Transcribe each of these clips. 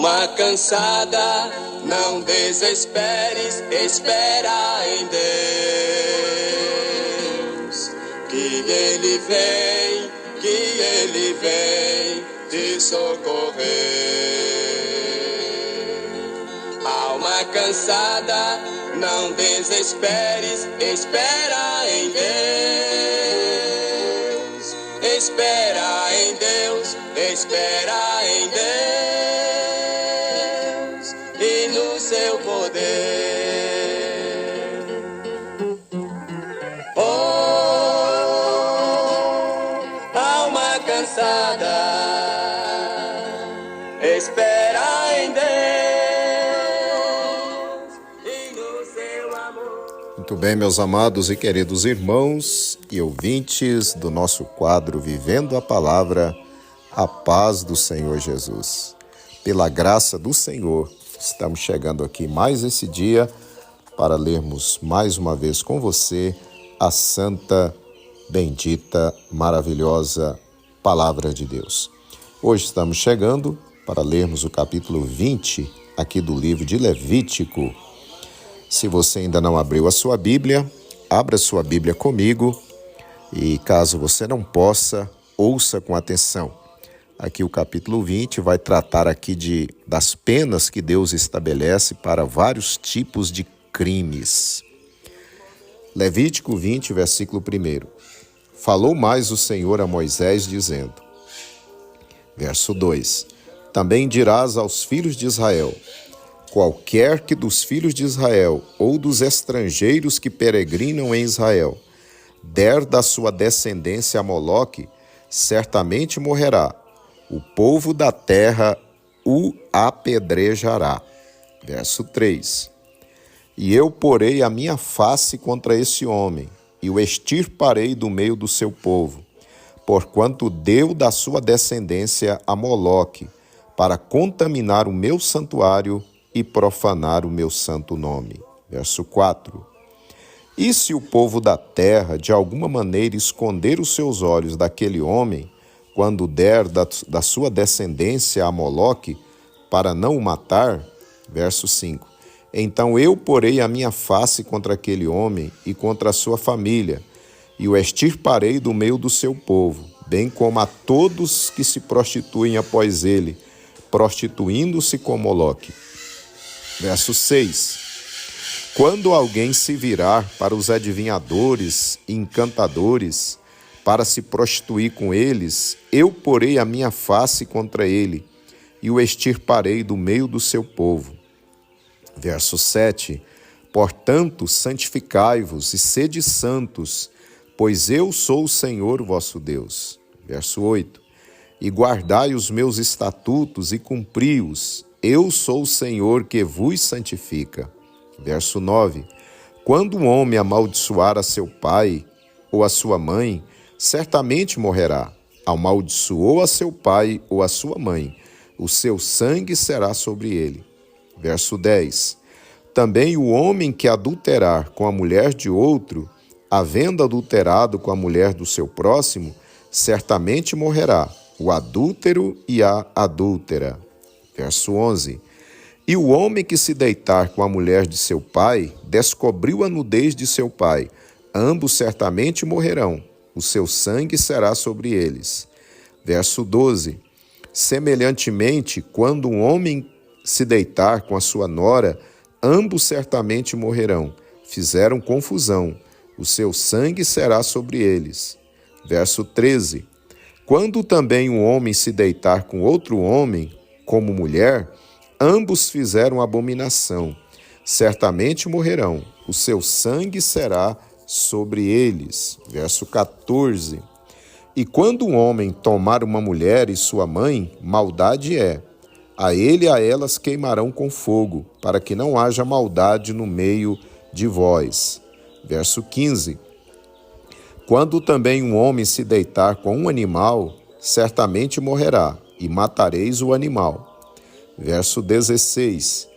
Alma cansada, não desesperes, espera em Deus, que Ele vem te socorrer. Alma cansada, não desesperes, espera em Deus, espera em Deus, espera em Deus e no seu poder. Oh, alma cansada, espera em Deus e no seu amor. Muito bem, meus amados e queridos irmãos e ouvintes do nosso quadro Vivendo a Palavra, a paz do Senhor Jesus. Pela graça do Senhor, estamos chegando aqui mais esse dia para lermos mais uma vez com você a santa, bendita, maravilhosa Palavra de Deus. Hoje estamos chegando para lermos o capítulo 20 aqui do livro de Levítico. Se você ainda não abriu a sua Bíblia, abra sua Bíblia comigo e caso você não possa, ouça com atenção. Aqui o capítulo 20 vai tratar aqui das penas que Deus estabelece para vários tipos de crimes. Levítico 20, versículo 1. Falou mais o Senhor a Moisés, dizendo, verso 2, também dirás aos filhos de Israel, qualquer que dos filhos de Israel ou dos estrangeiros que peregrinam em Israel der da sua descendência a Moloque, certamente morrerá. O povo da terra o apedrejará. Verso 3. E eu porei a minha face contra esse homem, e o extirparei do meio do seu povo, porquanto deu da sua descendência a Moloque, para contaminar o meu santuário e profanar o meu santo nome. Verso 4. E se o povo da terra, de alguma maneira, esconder os seus olhos daquele homem, quando der da sua descendência a Moloque, para não o matar, verso 5, então eu porei a minha face contra aquele homem e contra a sua família, e o extirparei do meio do seu povo, bem como a todos que se prostituem após ele, prostituindo-se com Moloque. Verso 6, quando alguém se virar para os adivinhadores e encantadores, para se prostituir com eles, eu porei a minha face contra ele e o extirparei do meio do seu povo. Verso 7. Portanto, santificai-vos e sede santos, pois eu sou o Senhor vosso Deus. Verso 8. E guardai os meus estatutos e cumpri-os, eu sou o Senhor que vos santifica. Verso 9. Quando um homem amaldiçoar a seu pai ou a sua mãe, certamente morrerá. Amaldiçoou a seu pai ou a sua mãe, o seu sangue será sobre ele. Verso 10. Também o homem que adulterar com a mulher de outro, havendo adulterado com a mulher do seu próximo, certamente morrerá, o adúltero e a adúltera. Verso 11. E o homem que se deitar com a mulher de seu pai, descobriu a nudez de seu pai, ambos certamente morrerão, o seu sangue será sobre eles. Verso 12. Semelhantemente, quando um homem se deitar com a sua nora, ambos certamente morrerão, fizeram confusão, o seu sangue será sobre eles. Verso 13. Quando também um homem se deitar com outro homem, como mulher, ambos fizeram abominação, certamente morrerão, o seu sangue será sobre eles. Verso 14. E quando um homem tomar uma mulher e sua mãe, maldade é. A ele e a elas queimarão com fogo, para que não haja maldade no meio de vós. Verso 15. Quando também um homem se deitar com um animal, certamente morrerá, e matareis o animal. Verso 16.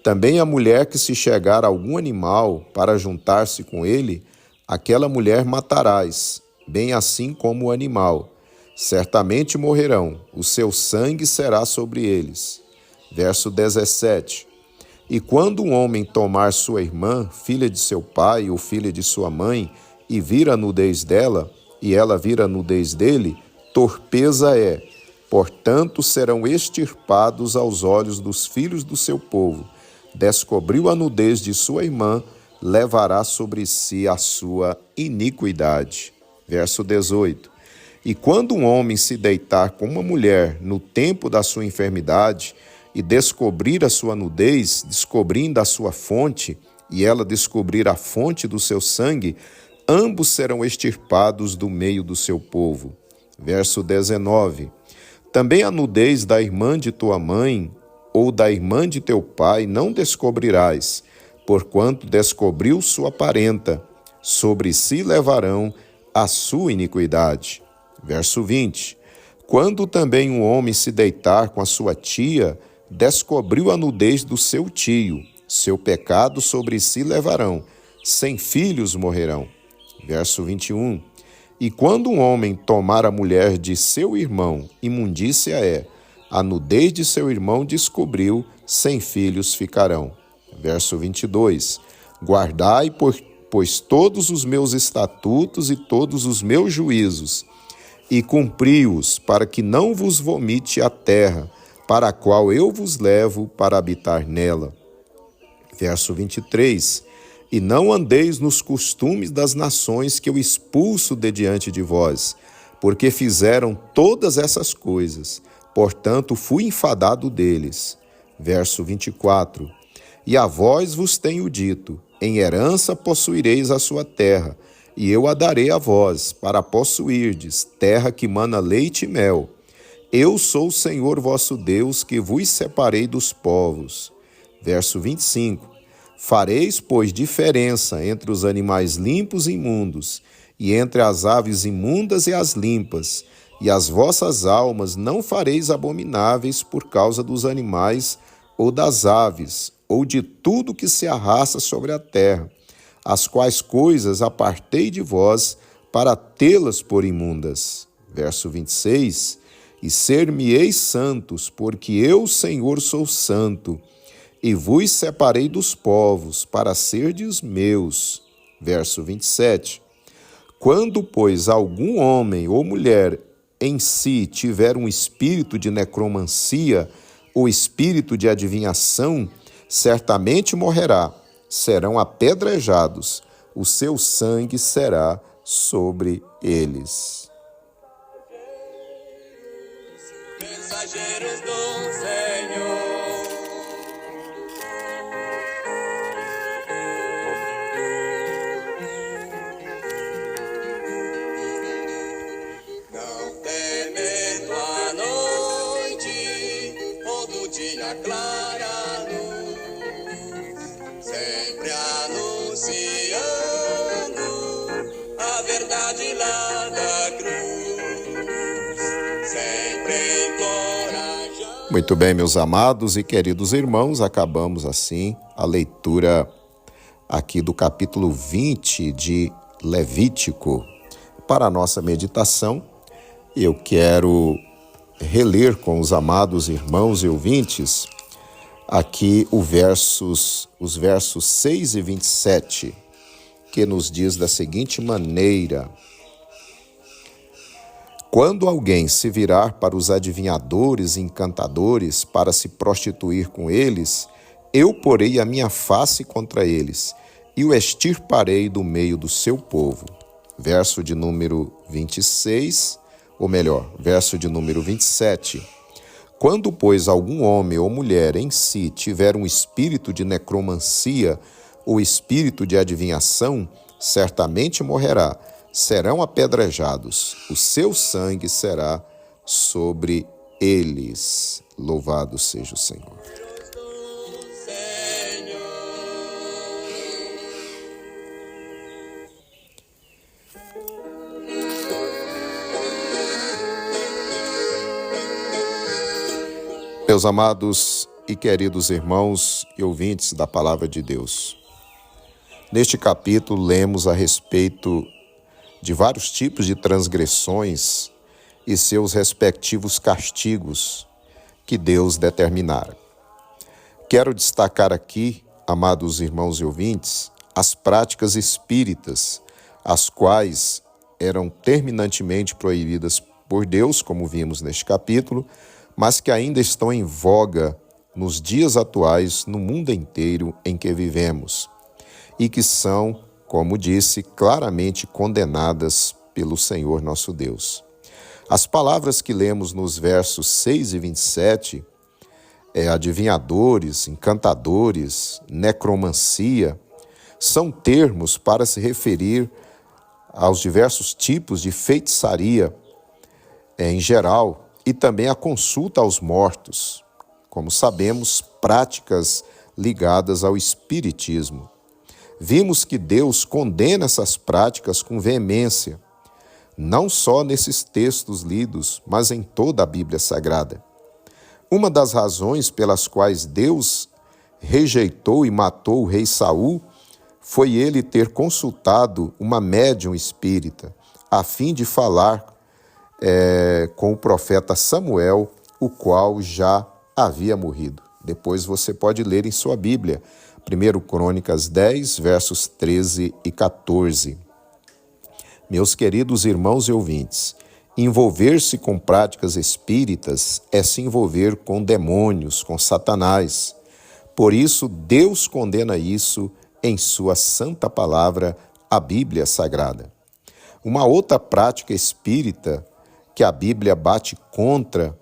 Também a mulher que se chegar a algum animal para juntar-se com ele, aquela mulher matarás, bem assim como o animal. Certamente morrerão, o seu sangue será sobre eles. Verso 17. E quando um homem tomar sua irmã, filha de seu pai ou filha de sua mãe, e vir a nudez dela, e ela vir a nudez dele, torpeza é. Portanto, serão extirpados aos olhos dos filhos do seu povo. Descobriu a nudez de sua irmã, levará sobre si a sua iniquidade. Verso 18. E quando um homem se deitar com uma mulher no tempo da sua enfermidade e descobrir a sua nudez, descobrindo a sua fonte, e ela descobrir a fonte do seu sangue, ambos serão extirpados do meio do seu povo. Verso 19. Também a nudez da irmã de tua mãe ou da irmã de teu pai não descobrirás, porquanto descobriu sua parenta, sobre si levarão a sua iniquidade. Verso 20. Quando também um homem se deitar com a sua tia, descobriu a nudez do seu tio, seu pecado sobre si levarão, sem filhos morrerão. Verso 21. E quando um homem tomar a mulher de seu irmão, imundícia é, a nudez de seu irmão descobriu, sem filhos ficarão. Verso 22. Guardai, pois todos os meus estatutos e todos os meus juízos, e cumpri-os, para que não vos vomite a terra, para a qual eu vos levo para habitar nela. Verso 23. E não andeis nos costumes das nações que eu expulso de diante de vós, porque fizeram todas essas coisas, portanto fui enfadado deles. Verso 24. E a vós vos tenho dito, em herança possuireis a sua terra, e eu a darei a vós, para possuirdes, terra que mana leite e mel. Eu sou o Senhor vosso Deus, que vos separei dos povos. Verso 25. Fareis, pois, diferença entre os animais limpos e imundos, e entre as aves imundas e as limpas, e as vossas almas não fareis abomináveis por causa dos animais ou das aves, ou de tudo que se arrasta sobre a terra, as quais coisas apartei de vós para tê-las por imundas. Verso 26. E ser-me-eis santos, porque eu, Senhor, sou santo, e vos separei dos povos, para serdes meus. Verso 27. Quando, pois, algum homem ou mulher em si tiver um espírito de necromancia ou espírito de adivinhação, certamente morrerá, serão apedrejados, o seu sangue será sobre eles. Mensageiros do Senhor. Não temendo a noite ou do dia clara luz, sempre anunciando a verdade lá da cruz, sempre encorajando. Muito bem, meus amados e queridos irmãos, acabamos assim a leitura aqui do capítulo 20 de Levítico. Para a nossa meditação, eu quero reler com os amados irmãos e ouvintes aqui os versos 6 e 27, que nos diz da seguinte maneira: quando alguém se virar para os adivinhadores e encantadores para se prostituir com eles, eu porei a minha face contra eles e o extirparei do meio do seu povo. Verso de número 26, ou melhor, verso de número 27. Quando, pois, algum homem ou mulher em si tiver um espírito de necromancia ou espírito de adivinhação, certamente morrerá, serão apedrejados, o seu sangue será sobre eles. Louvado seja o Senhor. Meus amados e queridos irmãos e ouvintes da Palavra de Deus, neste capítulo lemos a respeito de vários tipos de transgressões e seus respectivos castigos que Deus determinara. Quero destacar aqui, amados irmãos e ouvintes, as práticas espíritas, as quais eram terminantemente proibidas por Deus, como vimos neste capítulo, mas que ainda estão em voga nos dias atuais, no mundo inteiro em que vivemos, e que são, como disse, claramente condenadas pelo Senhor nosso Deus. As palavras que lemos nos versos 6 e 27, adivinhadores, encantadores, necromancia, são termos para se referir aos diversos tipos de feitiçaria em geral e também a consulta aos mortos, como sabemos, práticas ligadas ao espiritismo. Vimos que Deus condena essas práticas com veemência, não só nesses textos lidos, mas em toda a Bíblia Sagrada. Uma das razões pelas quais Deus rejeitou e matou o rei Saul foi ele ter consultado uma médium espírita, a fim de falar com o profeta Samuel, o qual já havia morrido. Depois você pode ler em sua Bíblia, 1 Crônicas 10, versos 13 e 14. Meus queridos irmãos e ouvintes, envolver-se com práticas espíritas é se envolver com demônios, com Satanás. Por isso, Deus condena isso em sua santa palavra, a Bíblia Sagrada. Uma outra prática espírita que a Bíblia bate contra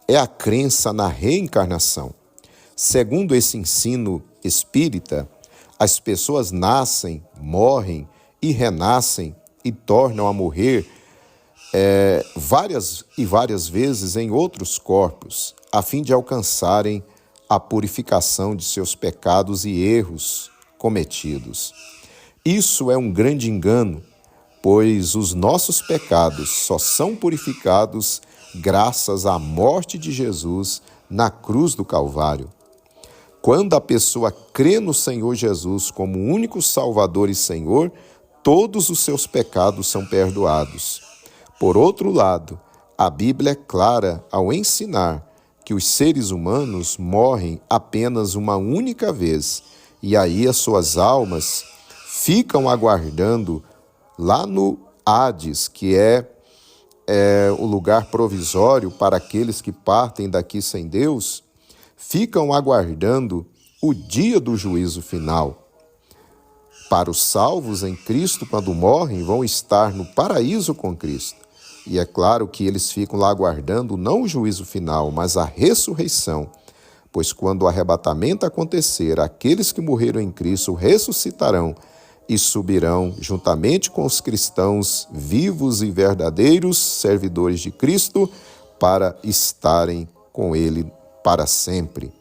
é a crença na reencarnação. Segundo esse ensino espírita, as pessoas nascem, morrem e renascem e tornam a morrer várias e várias vezes em outros corpos, a fim de alcançarem a purificação de seus pecados e erros cometidos. Isso é um grande engano, pois os nossos pecados só são purificados graças à morte de Jesus na cruz do Calvário. Quando a pessoa crê no Senhor Jesus como único Salvador e Senhor, todos os seus pecados são perdoados. Por outro lado, a Bíblia é clara ao ensinar que os seres humanos morrem apenas uma única vez, e aí as suas almas ficam aguardando lá no Hades, que é o lugar provisório para aqueles que partem daqui sem Deus, ficam aguardando o dia do juízo final. Para os salvos em Cristo, quando morrem, vão estar no paraíso com Cristo. E é claro que eles ficam lá aguardando não o juízo final, mas a ressurreição. Pois quando o arrebatamento acontecer, aqueles que morreram em Cristo ressuscitarão e subirão juntamente com os cristãos vivos e verdadeiros servidores de Cristo para estarem com Ele para sempre.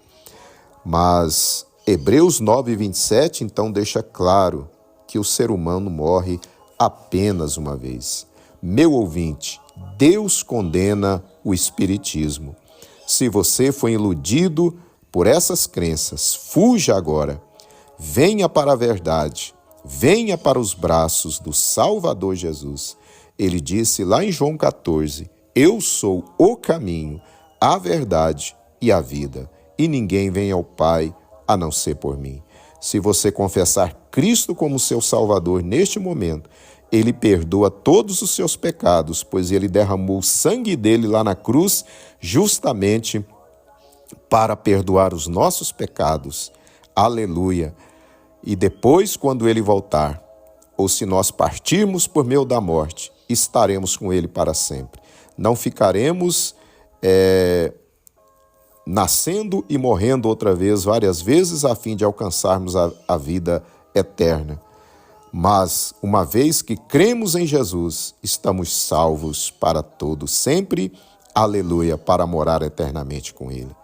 Mas Hebreus 9, 27, então, deixa claro que o ser humano morre apenas uma vez. Meu ouvinte, Deus condena o espiritismo. Se você foi iludido por essas crenças, fuja agora. Venha para a verdade. Venha para os braços do Salvador Jesus. Ele disse lá em João 14, eu sou o caminho, a verdade e a vida, e ninguém vem ao Pai a não ser por mim. Se você confessar Cristo como seu Salvador neste momento, Ele perdoa todos os seus pecados, pois Ele derramou o sangue dele lá na cruz, justamente para perdoar os nossos pecados. Aleluia! E depois, quando Ele voltar, ou se nós partirmos por meio da morte, estaremos com Ele para sempre. Não ficaremos nascendo e morrendo outra vez, várias vezes, a fim de alcançarmos a vida eterna. Mas, uma vez que cremos em Jesus, estamos salvos para todo sempre, aleluia, para morar eternamente com Ele.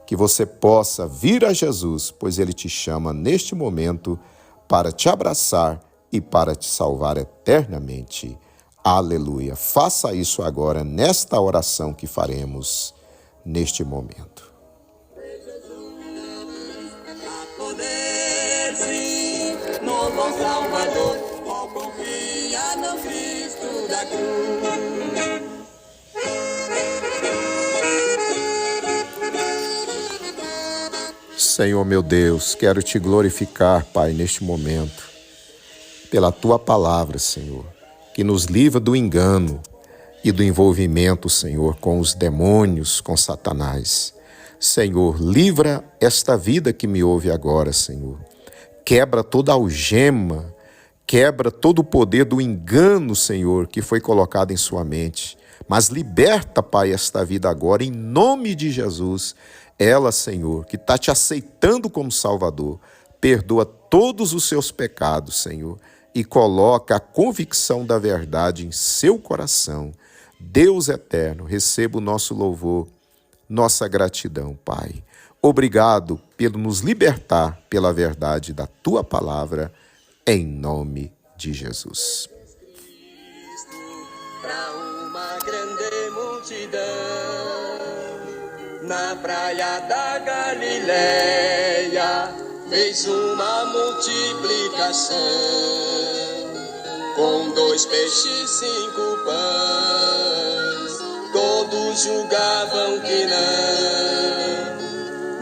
Que você possa vir a Jesus, pois Ele te chama neste momento para te abraçar e para te salvar eternamente. Aleluia. Faça isso agora, nesta oração que faremos neste momento. No bom Salvador, ó, confia no Cristo da cruz. Senhor meu Deus, quero te glorificar, Pai, neste momento, pela tua palavra, Senhor, que nos livra do engano e do envolvimento, Senhor, com os demônios, com Satanás. Senhor, livra esta vida que me ouve agora, Senhor. Quebra toda algema, quebra todo o poder do engano, Senhor, que foi colocado em sua mente. Mas liberta, Pai, esta vida agora, em nome de Jesus. Ela, Senhor, que está te aceitando como Salvador, perdoa todos os seus pecados, Senhor, e coloca a convicção da verdade em seu coração. Deus eterno, receba o nosso louvor, nossa gratidão, Pai. Obrigado pelo nos libertar pela verdade da tua palavra, em nome de Jesus. Para uma grande multidão, na praia da Galileia, fez uma multiplicação, com 2 peixes, 5 pães, todos julgavam que não,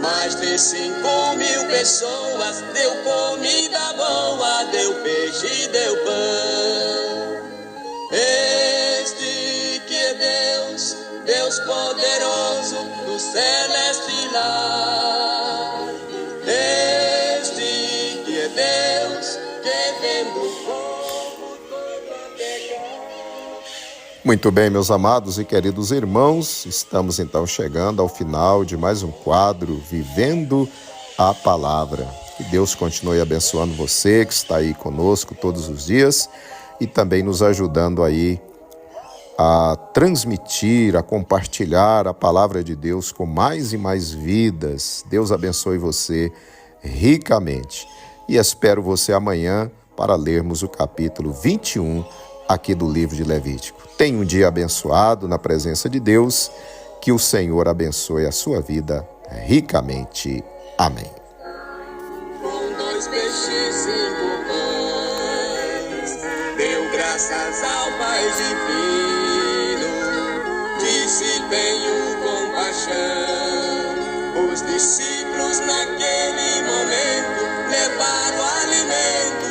mais de 5.000 pessoas, deu comida boa, deu peixe e deu pão. Este que é Deus, Deus poderoso do celeste lar. Este que é Deus, que vem do povo todo a pecar. Muito bem, meus amados e queridos irmãos, estamos então chegando ao final de mais um quadro, Vivendo a Palavra. Que Deus continue abençoando você que está aí conosco todos os dias e também nos ajudando aí a transmitir, a compartilhar a palavra de Deus com mais e mais vidas. Deus abençoe você ricamente. E espero você amanhã para lermos o capítulo 21 aqui do livro de Levítico. Tenha um dia abençoado na presença de Deus. Que o Senhor abençoe a sua vida ricamente. Amém. Com 2 peixes, 5 pães, deu graças ao Pai divino, disse: tenho compaixão. Os discípulos naquele momento levaram alimento